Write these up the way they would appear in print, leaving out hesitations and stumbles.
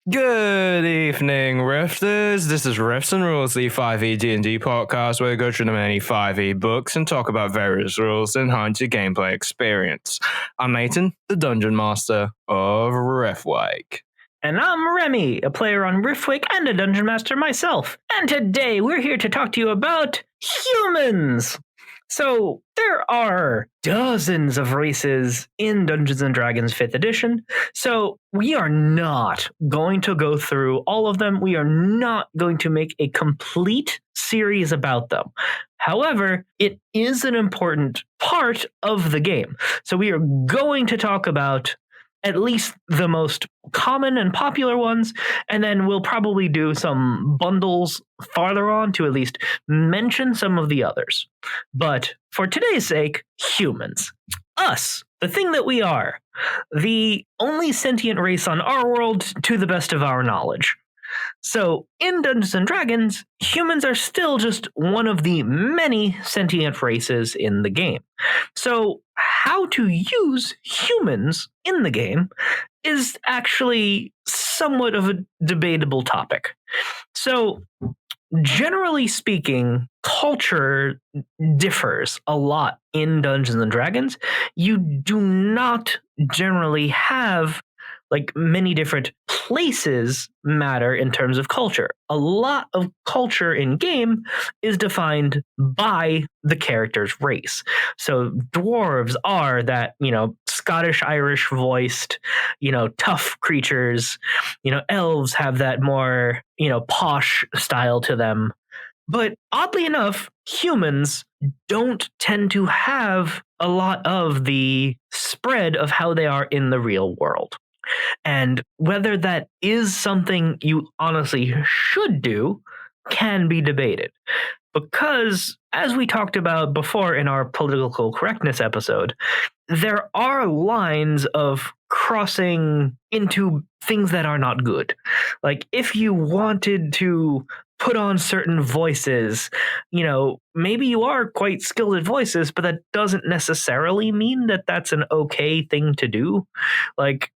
Good evening, Rifters. This is Rifts and Rules, the 5e D&D podcast where we go through the many 5e books and talk about various rules and enhance your gameplay experience. I'm Nathan, the Dungeon Master of Riftwake. And I'm Remy, a player on Riftwake and a Dungeon Master myself. And today we're here to talk to you about humans. So there are dozens of races in Dungeons & Dragons 5th edition, so we are not going to go through all of them. We are not going to make a complete series about them. However, it is an important part of the game. So we are going to talk about at least the most common and popular ones, and then we'll probably do some bundles farther on to at least mention some of the others. But for today's sake, humans. Us, the thing that we are, the only sentient race on our world to the best of our knowledge. So, in Dungeons & Dragons, humans are still just one of the many sentient races in the game. So, how to use humans in the game is actually somewhat of a debatable topic. So, generally speaking, culture differs a lot in Dungeons & Dragons. You do not generally have many different places matter in terms of culture. A lot of culture in game is defined by the character's race. So dwarves are that, Scottish Irish voiced, tough creatures. Elves have that more, posh style to them. But oddly enough, humans don't tend to have a lot of the spread of how they are in the real world. And whether that is something you honestly should do can be debated. Because, as we talked about before in our political correctness episode, there are lines of crossing into things that are not good. Like, if you wanted to put on certain voices, maybe you are quite skilled at voices, but that doesn't necessarily mean that that's an okay thing to do.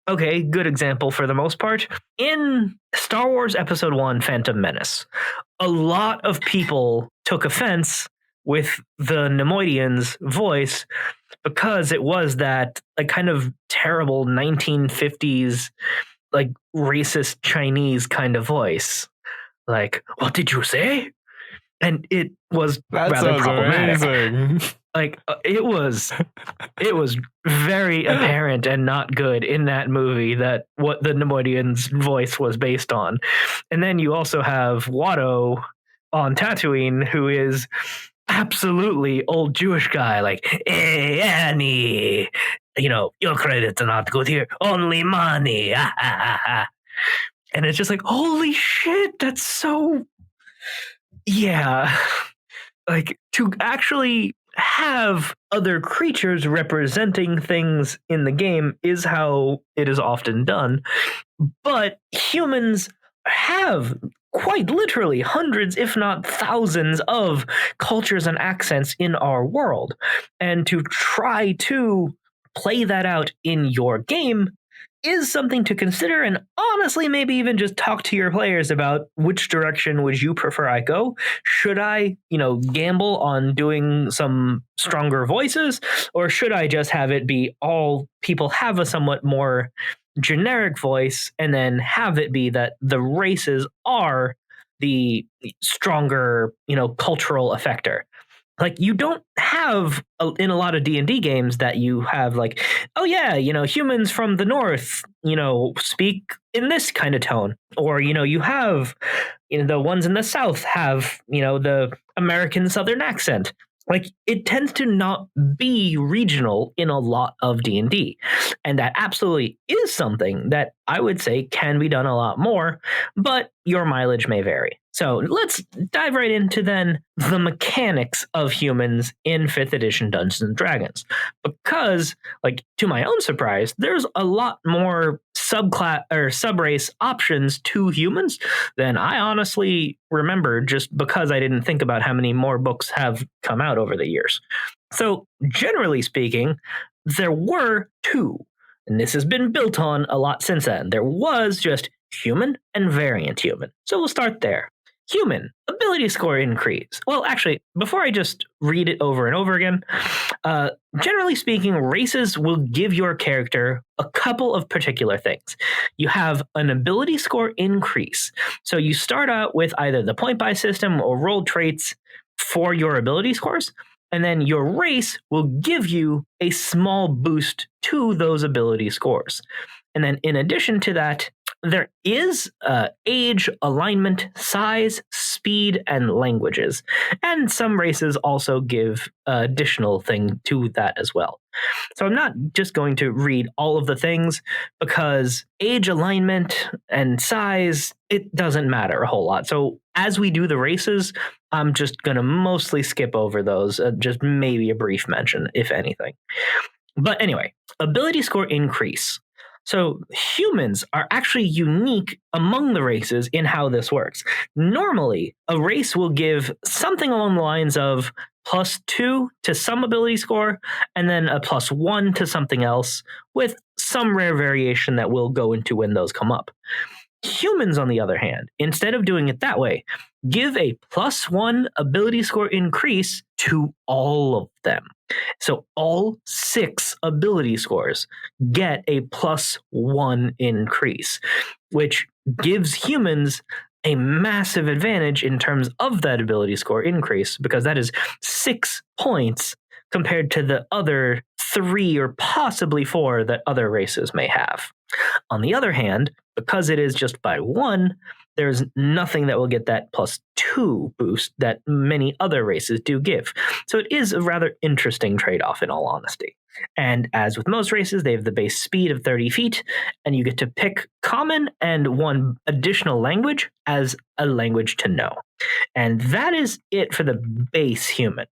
Okay, good example for the most part. In Star Wars Episode 1, Phantom Menace, a lot of people took offense with the Nemoidian's voice because it was that kind of terrible 1950s, racist Chinese kind of voice. What did you say? And it was rather problematic. Amazing. It was very apparent and not good in that movie that what the Nemoidian's voice was based on. And then you also have Watto on Tatooine, who is absolutely old Jewish guy, hey, Annie, your credits are not good here, only money. And it's just holy shit, that's so... Yeah. To actually have other creatures representing things in the game is how it is often done. But humans have quite literally hundreds, if not thousands, of cultures and accents in our world. And to try to play that out in your game is something to consider, and honestly maybe even just talk to your players about which direction would you prefer I go. Should I, gamble on doing some stronger voices, or should I just have it be all people have a somewhat more generic voice, and then have it be that the races are the stronger, cultural effector? You don't have in a lot of D&D games that you have humans from the north, speak in this kind of tone. Or, you have, the ones in the south have, the American Southern accent. It tends to not be regional in a lot of D&D. And that absolutely is something that I would say can be done a lot more, but your mileage may vary. So let's dive right into then the mechanics of humans in 5th edition Dungeons & Dragons. Because, to my own surprise, there's a lot more subclass or subrace options to humans than I honestly remember, just because I didn't think about how many more books have come out over the years. So generally speaking, there were two, and this has been built on a lot since then. There was just human and variant human. So we'll start there. Human, ability score increase. Well, actually, before I just read it over and over again, generally speaking, races will give your character a couple of particular things. You have an ability score increase. So you start out with either the point buy system or roll traits for your ability scores, and then your race will give you a small boost to those ability scores. And then in addition to that, there is age, alignment, size, speed, and languages. And some races also give additional thing to that as well. So I'm not just going to read all of the things because age, alignment, and size, it doesn't matter a whole lot. So as we do the races, I'm just going to mostly skip over those, just maybe a brief mention, if anything. But anyway, ability score increase. So humans are actually unique among the races in how this works. Normally, a race will give something along the lines of +2 to some ability score, and then a +1 to something else, with some rare variation that we'll go into when those come up. Humans, on the other hand, instead of doing it that way, give a +1 ability score increase to all of them. So all 6 ability scores get a +1 increase, which gives humans a massive advantage in terms of that ability score increase, because that is 6 points compared to the other 3 or possibly 4 that other races may have. On the other hand, because it is just by 1, there's nothing that will get that +2 boost that many other races do give. So it is a rather interesting trade-off, in all honesty. And as with most races, they have the base speed of 30 feet, and you get to pick common and 1 additional language as a language to know. And that is it for the base human.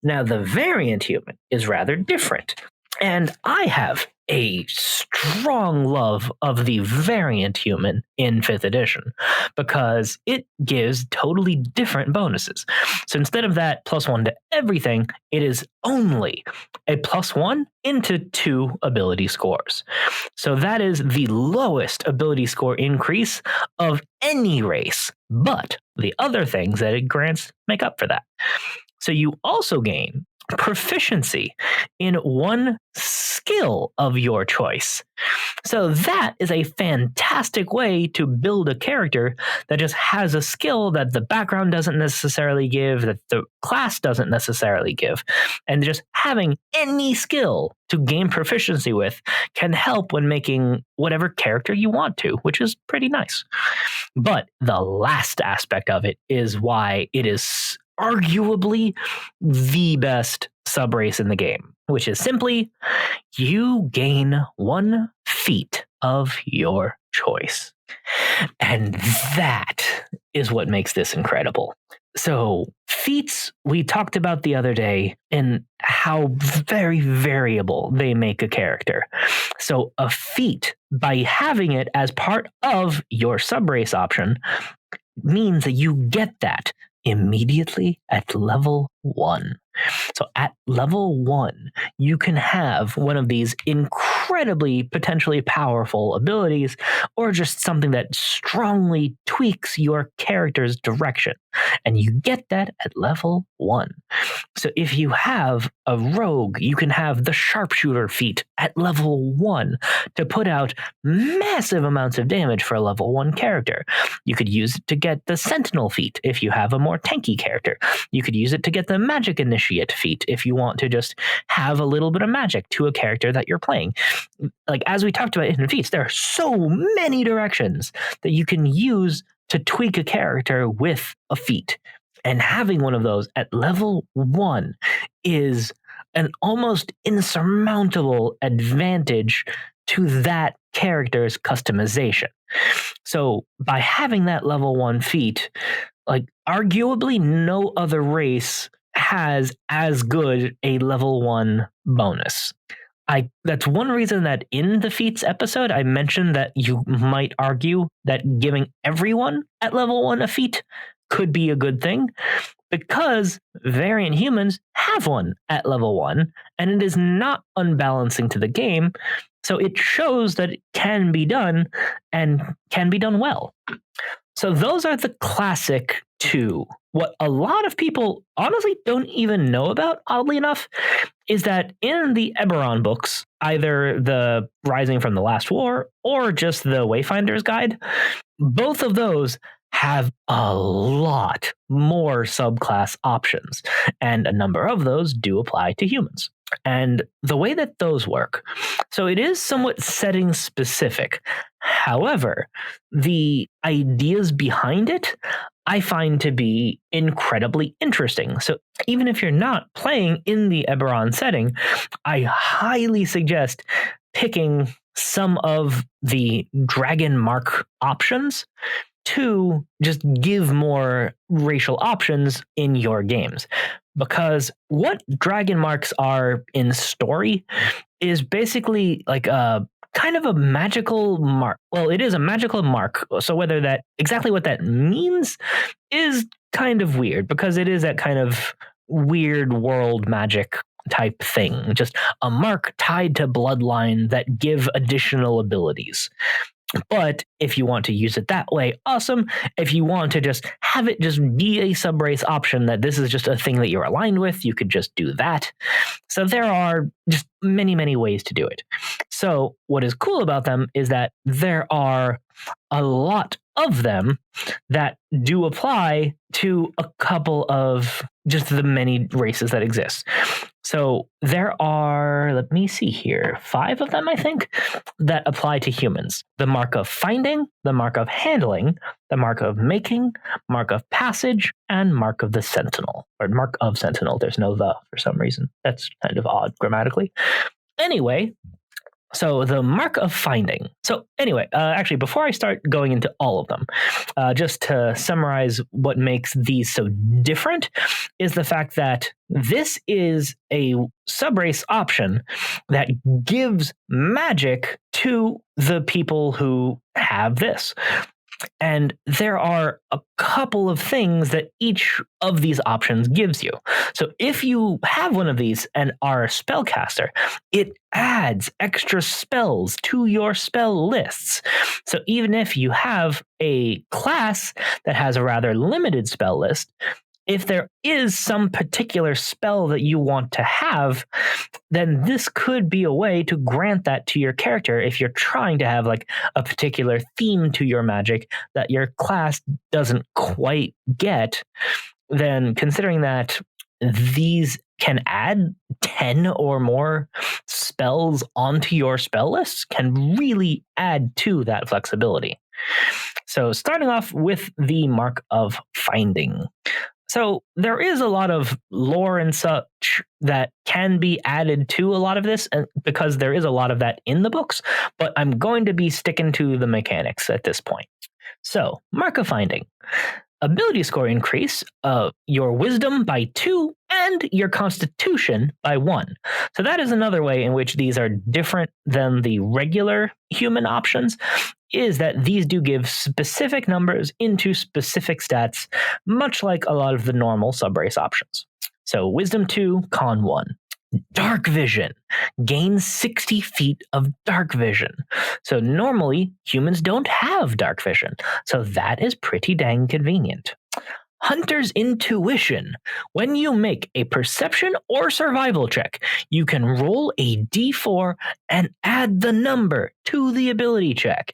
Now, the variant human is rather different. And I have a strong love of the variant human in 5th edition because it gives totally different bonuses. So instead of that +1 to everything, it is only a +1 into 2 ability scores. So that is the lowest ability score increase of any race, but the other things that it grants make up for that. So you also gain proficiency in 1 skill of your choice. So that is a fantastic way to build a character that just has a skill that the background doesn't necessarily give, that the class doesn't necessarily give. And just having any skill to gain proficiency with can help when making whatever character you want to, which is pretty nice. But the last aspect of it is why it is arguably the best subrace in the game, which is simply you gain 1 feat of your choice. And that is what makes this incredible. So feats we talked about the other day and how very variable they make a character. So a feat, by having it as part of your subrace option, means that you get that immediately at level 1. So at level 1, you can have one of these incredibly potentially powerful abilities, or just something that strongly tweaks your character's direction. And you get that at level 1. So if you have a rogue, you can have the sharpshooter feat at level 1 to put out massive amounts of damage for a level 1 character. You could use it to get the sentinel feat if you have a more tanky character. You could use it to get the magic initiate feat if you want to just have a little bit of magic to a character that you're playing. Like, as we talked about in feats, there are so many directions that you can use to tweak a character with a feat. And having one of those at level 1 is an almost insurmountable advantage to that character's customization. So by having that level 1 feat, like, arguably no other race has as good a level 1 bonus. That's one reason that in the feats episode, I mentioned that you might argue that giving everyone at level 1 a feat could be a good thing, because variant humans have one at level 1, and it is not unbalancing to the game So it shows that it can be done and can be done well. So those are the classic two. What a lot of people honestly don't even know about, oddly enough, is that in the Eberron books, either the Rising from the Last War or just the Wayfinder's Guide, both of those have a lot more subclass options, and a number of those do apply to humans. And the way that those work, so it is somewhat setting specific. However, the ideas behind it I find to be incredibly interesting. So even if you're not playing in the Eberron setting, I highly suggest picking some of the Dragon Mark options to just give more racial options in your games. Because what Dragon Marks are in story is basically like a kind of a magical mark. Well, it is a magical mark. So whether that exactly what that means is kind of weird, because it is that kind of weird world magic type thing. Just a mark tied to bloodline that give additional abilities. But if you want to use it that way, awesome. If you want to just have it just be a subrace option that this is just a thing that you're aligned with, you could just do that. So there are just many, many ways to do it. So what is cool about them is that there are a lot of them that do apply to a couple of just the many races that exist. So there are, let me see here, 5 of them, I think, that apply to humans. The mark of finding, the mark of handling, the mark of making, mark of passage, and mark of the sentinel. Or mark of sentinel. There's no the for some reason. That's kind of odd grammatically. Anyway, so the mark of finding. So anyway, actually, before I start going into all of them, just to summarize what makes these so different is the fact that this is a subrace option that gives magic to the people who have this. And there are a couple of things that each of these options gives you. So if you have one of these and are a spellcaster, it adds extra spells to your spell lists. So even if you have a class that has a rather limited spell list, if there is some particular spell that you want to have, then this could be a way to grant that to your character if you're trying to have like a particular theme to your magic that your class doesn't quite get. Then considering that these can add 10 or more spells onto your spell list can really add to that flexibility. So starting off with the mark of finding. So there is a lot of lore and such that can be added to a lot of this, and because there is a lot of that in the books, but I'm going to be sticking to the mechanics at this point. So, mark of finding. Ability score increase, your wisdom by 2 and your constitution by 1. So that is another way in which these are different than the regular human options, is that these do give specific numbers into specific stats, much like a lot of the normal subrace options. So wisdom 2, con 1. Dark vision. Gain 60 feet of dark vision. So normally humans don't have dark vision. So that is pretty dang convenient. Hunter's intuition. When you make a perception or survival check, you can roll a d4 and add the number to the ability check.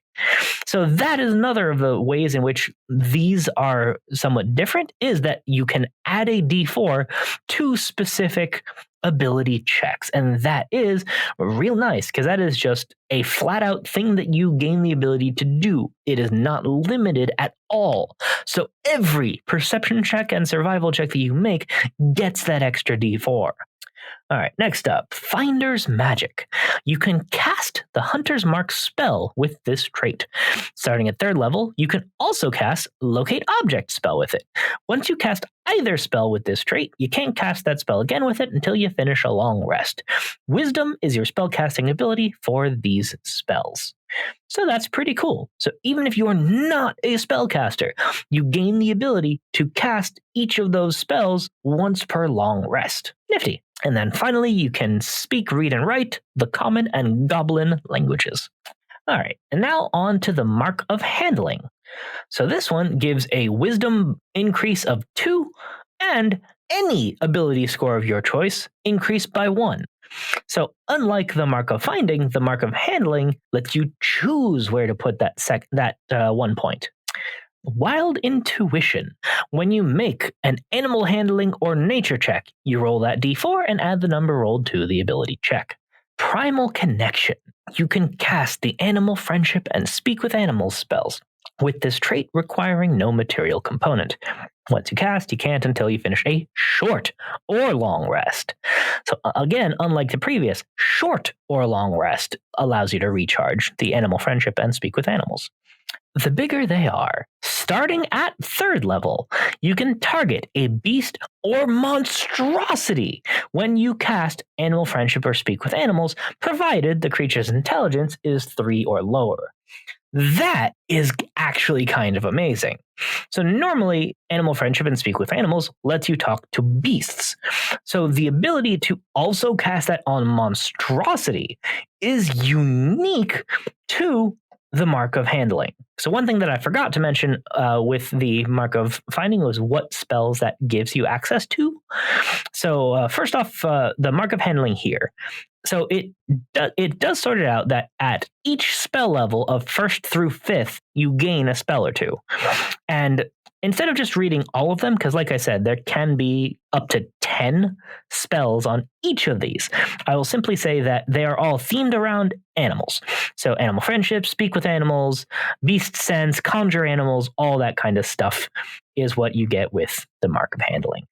So that is another of the ways in which these are somewhat different, is that you can add a d4 to specific ability checks. And that is real nice, because that is just a flat out thing that you gain the ability to do. It is not limited at all. So every perception check and survival check that you make gets that extra d4. All right, next up, Finder's Magic. You can cast the Hunter's Mark spell with this trait. Starting at 3rd level, you can also cast Locate Object spell with it. Once you cast either spell with this trait, you can't cast that spell again with it until you finish a long rest. Wisdom is your spellcasting ability for these spells. So that's pretty cool. So even if you are not a spellcaster, you gain the ability to cast each of those spells once per long rest. Nifty. And then finally, you can speak, read, and write the common and goblin languages. All right, and now on to the Mark of Handling. So this one gives a wisdom increase of 2 and any ability score of your choice increased by 1. So unlike the Mark of Finding, the Mark of Handling lets you choose where to put that 1 point. Wild Intuition. When you make an animal handling or nature check, you roll that d4 and add the number rolled to the ability check. Primal Connection. You can cast the Animal Friendship and Speak with Animals spells, with this trait requiring no material component. Once you cast, you can't until you finish a short or long rest. So again, unlike the previous, short or long rest allows you to recharge the Animal Friendship and Speak with Animals. The bigger they are, starting at 3rd level, you can target a beast or monstrosity when you cast Animal Friendship or Speak with Animals, provided the creature's intelligence is 3 or lower. That is actually kind of amazing. So normally, Animal Friendship and Speak with Animals lets you talk to beasts. So the ability to also cast that on monstrosity is unique to the Mark of Handling. So one thing that I forgot to mention with the Mark of Finding was what spells that gives you access to. So first off, the Mark of Handling here. So it does sort it out that at each spell level of 1st through 5th, you gain a spell or 2. And instead of just reading all of them, because like I said, there can be up to 10 spells on each of these, I will simply say that they are all themed around animals. So Animal Friendship, Speak with Animals, Beast Sense, Conjure Animals, all that kind of stuff is what you get with the Mark of Handling.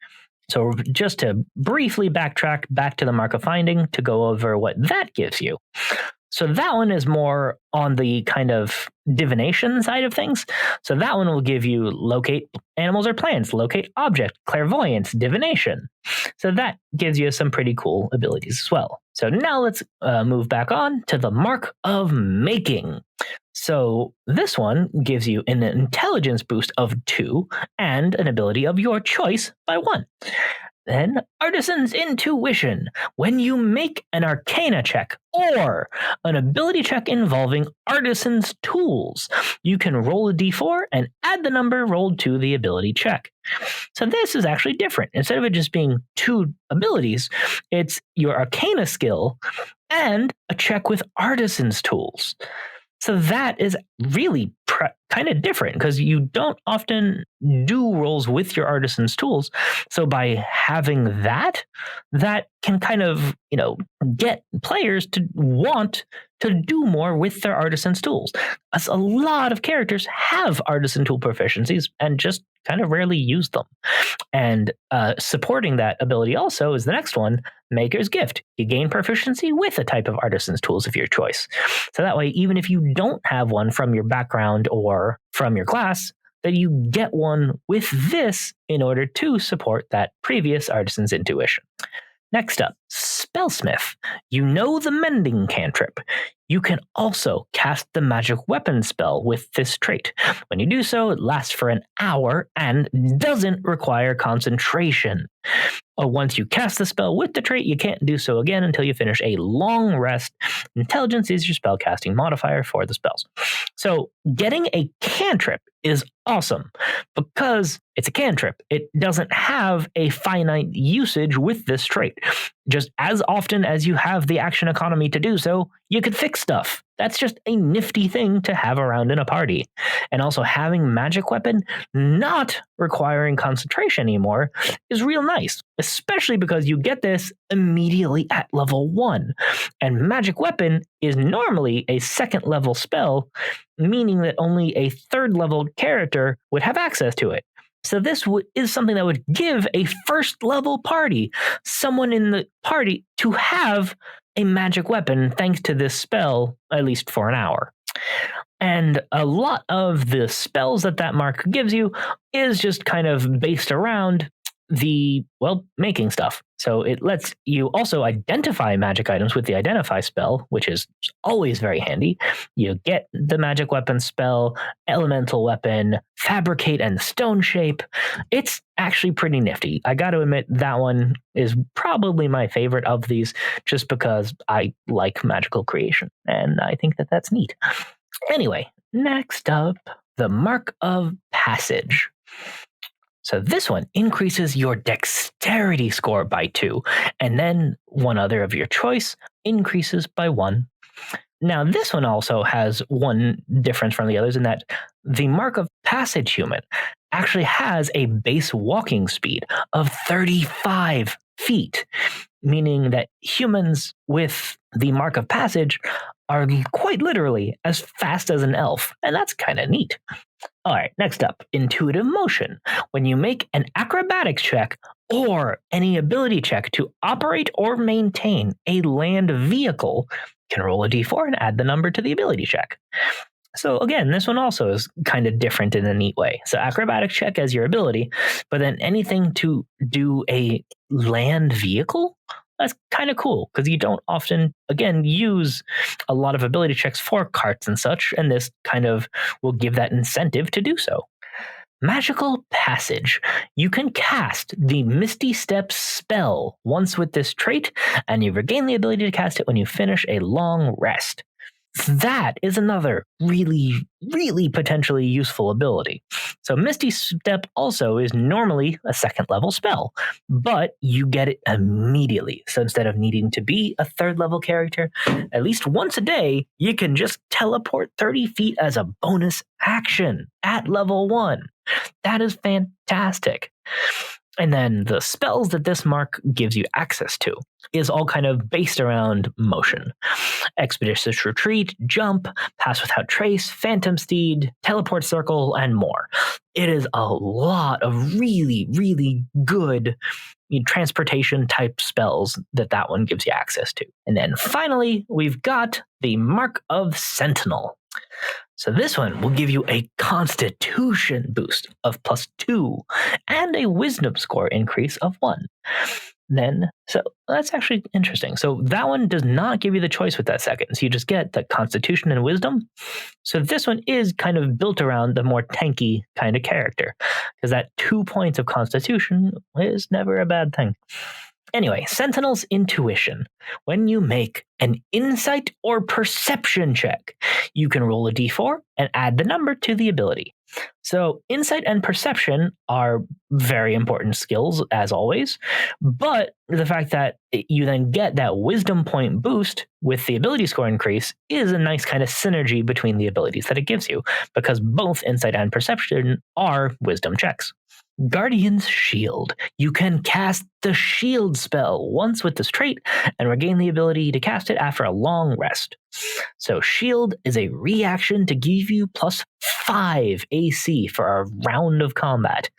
So just to briefly backtrack back to the Mark of Finding to go over what that gives you. So that one is more on the kind of divination side of things. So that one will give you locate animals or plants, locate object, clairvoyance, divination. So that gives you some pretty cool abilities as well. So now let's move back on to the Mark of Making. So this one gives you an intelligence boost of 2 and an ability of your choice by 1. Then Artisan's Intuition. When you make an Arcana check or an ability check involving Artisan's tools, you can roll a d4 and add the number rolled to the ability check. So this is actually different. Instead of it just being 2 abilities, it's your Arcana skill and a check with Artisan's tools. So that is really kind of different because you don't often do rolls with your Artisan's tools. So by having that can kind of, get players to want to do more with their Artisan's tools. As a lot of characters have Artisan tool proficiencies and just kind of rarely use them. And supporting that ability also is the next one, Maker's Gift. You gain proficiency with a type of Artisan's tools of your choice. So that way, even if you don't have one from your background or from your class, that you get one with this in order to support that previous Artisan's Intuition. Next up, Spellsmith. You know the Mending cantrip. You can also cast the Magic Weapon spell with this trait. When you do so, it lasts for an hour and doesn't require concentration. Once you cast the spell with the trait, you can't do so again until you finish a long rest. Intelligence is your spellcasting modifier for the spells. So getting a cantrip is awesome because it's a cantrip. It doesn't have a finite usage with this trait. Just as often as you have the action economy to do so, you could fix stuff. That's just a nifty thing to have around in a party. And also having Magic Weapon not requiring concentration anymore is real nice, especially because you get this immediately at level 1. And Magic Weapon is normally a 2nd level spell, meaning that only a 3rd level character would have access to it. So this is something that would give a 1st level party, someone in the party, to have a magic weapon thanks to this spell, at least for an hour. And a lot of the spells that mark gives you is just kind of based around making stuff. So it lets you also identify magic items with the identify spell, which is always very handy. You get the magic weapon spell, elemental weapon, fabricate, and stone shape. It's actually pretty nifty. I got to admit, that one is probably my favorite of these, just because I like magical creation, and I think that that's neat. Anyway, next up, the Mark of Passage. So this one increases your dexterity score by 2, and then one other of your choice increases by 1. Now, this one also has one difference from the others in that the Mark of Passage human actually has a base walking speed of 35 feet, meaning that humans with the Mark of Passage are quite literally as fast as an elf, and that's kind of neat. All right, next up, intuitive motion. When you make an acrobatics check or any ability check to operate or maintain a land vehicle, you can roll a d4 and add the number to the ability check. So again, this one also is kind of different in a neat way. So acrobatics check as your ability, but then anything to do a land vehicle? That's kind of cool because you don't often, again, use a lot of ability checks for carts and such, and this kind of will give that incentive to do so. Magical Passage. You can cast the Misty Step spell once with this trait, and you regain the ability to cast it when you finish a long rest. That is another really, really potentially useful ability. So Misty Step also is normally a 2nd level spell, but you get it immediately. So instead of needing to be a 3rd level character, at least once a day, you can just teleport 30 feet as a bonus action at level 1. That is fantastic. And then the spells that this mark gives you access to is all kind of based around motion. Expeditious Retreat, Jump, Pass Without Trace, Phantom Steed, Teleport Circle, and more. It is a lot of really, really good transportation type spells that one gives you access to. And then finally, we've got the Mark of Sentinel. So this one will give you a constitution boost of +2 and a wisdom score increase of 1. So that's actually interesting. So that one does not give you the choice with that second. So you just get the constitution and wisdom. So this one is kind of built around the more tanky kind of character, because that 2 points of constitution is never a bad thing. Anyway, Sentinel's Intuition. When you make an insight or perception check, you can roll a d4 and add the number to the ability. So insight and perception are very important skills, as always, but the fact that you then get that wisdom point boost with the ability score increase is a nice kind of synergy between the abilities that it gives you, because both insight and perception are wisdom checks. Guardian's Shield. You can cast the shield spell once with this trait and regain the ability to cast it after a long rest. So shield is a reaction to give you +5 AC for a round of combat.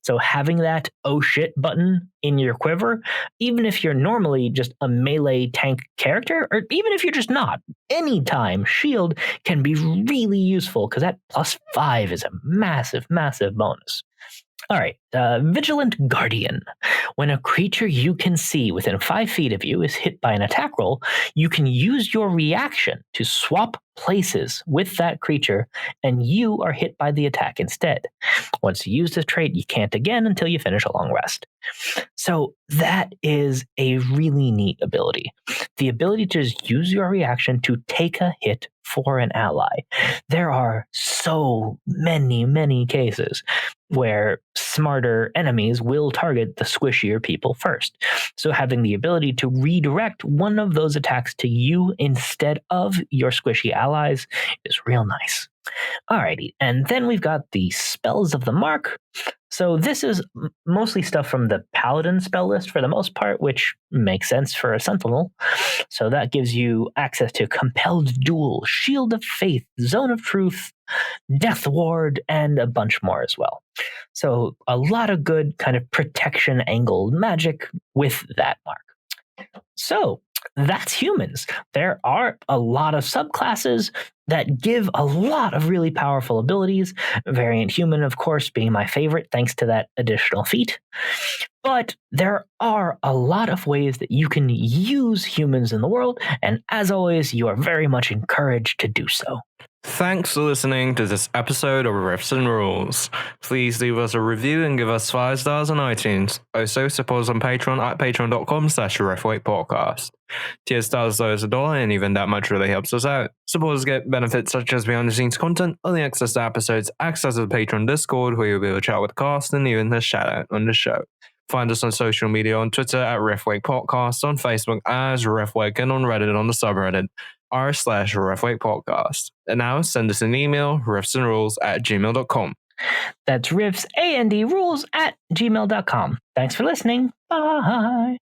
So having that oh shit button in your quiver, even if you're normally just a melee tank character, or even if you're just not, anytime shield can be really useful because that +5 is a massive, massive bonus. All right, Vigilant Guardian. When a creature you can see within 5 feet of you is hit by an attack roll, you can use your reaction to swap places with that creature, and you are hit by the attack instead. Once you use this trait, you can't again until you finish a long rest. So that is a really neat ability. The ability to just use your reaction to take a hit for an ally. There are so many, many cases where smarter enemies will target the squishier people first. So having the ability to redirect one of those attacks to you instead of your squishy allies is real nice. Alrighty, and then we've got the Spells of the Mark. So this is mostly stuff from the Paladin spell list for the most part, which makes sense for a Sentinel. So that gives you access to Compelled Duel, Shield of Faith, Zone of Truth, Death Ward, and a bunch more as well. So a lot of good kind of protection angled magic with that mark. So that's humans. There are a lot of subclasses. that give a lot of really powerful abilities. Variant Human, of course, being my favorite, thanks to that additional feat. But there are a lot of ways that you can use humans in the world, and as always, you are very much encouraged to do so. Thanks for listening to this episode of Rifts and Rules. Please leave us a review and give us 5 stars on iTunes. Also, support us on Patreon at patreon.com/riftwakepodcast. Tier stars low as $1, and even that much really helps us out. Supporters get benefits such as behind-the-scenes content, early access to episodes, access to the Patreon Discord where you'll be able to chat with the cast, and even a shout-out on the show. Find us on social media on Twitter at riftwakepodcast, on Facebook as Riftwake, and on Reddit on the subreddit r/riftwakepodcast. And now send us an email, riftsandrules@gmail.com. That's riftsandrules@gmail.com. Thanks for listening. Bye.